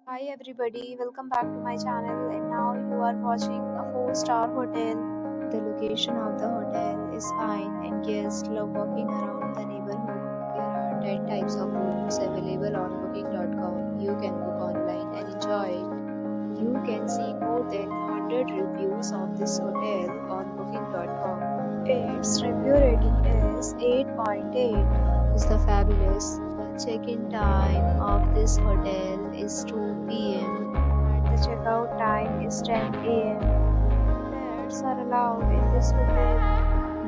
Hi everybody, welcome back to my channel and now you are watching a 4-star hotel. The location of the hotel is fine and guests love walking around the neighborhood. There are 10 types of rooms available on booking.com. You can book online and enjoy it. You can see more than 100 reviews of this hotel on booking.com. Its review rating is 8.8. Is the fabulous. The check-in time of this hotel is 2 p.m. and the checkout time is 10 a.m. Pets are allowed in this hotel.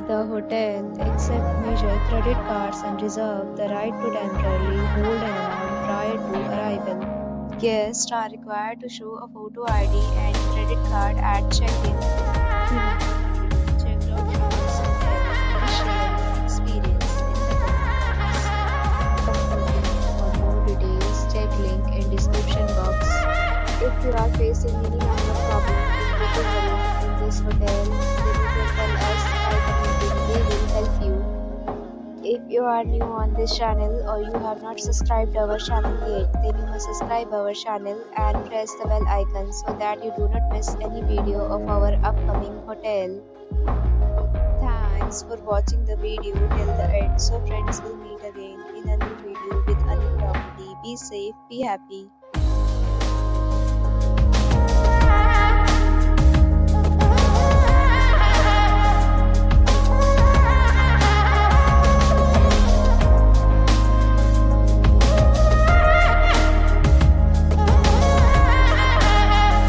The hotel accepts major credit cards and reserves the right to temporarily hold an amount prior to arrival. Guests are required to show a photo ID and credit card at check-in. If you have already checked out from this hotel, please share your experience in the comments. For more details, check link in description box. If you are facing any kind of problem in booking a room in this hotel, then you can tell us by commenting. We will help you. If you are new on this channel or you have not subscribed our channel yet, then you must subscribe our channel and press the bell icon so that you do not miss any video of our upcoming hotel. Thanks for watching the video till the end. So friends, will meet again in a new video with a new property. Be safe, be happy.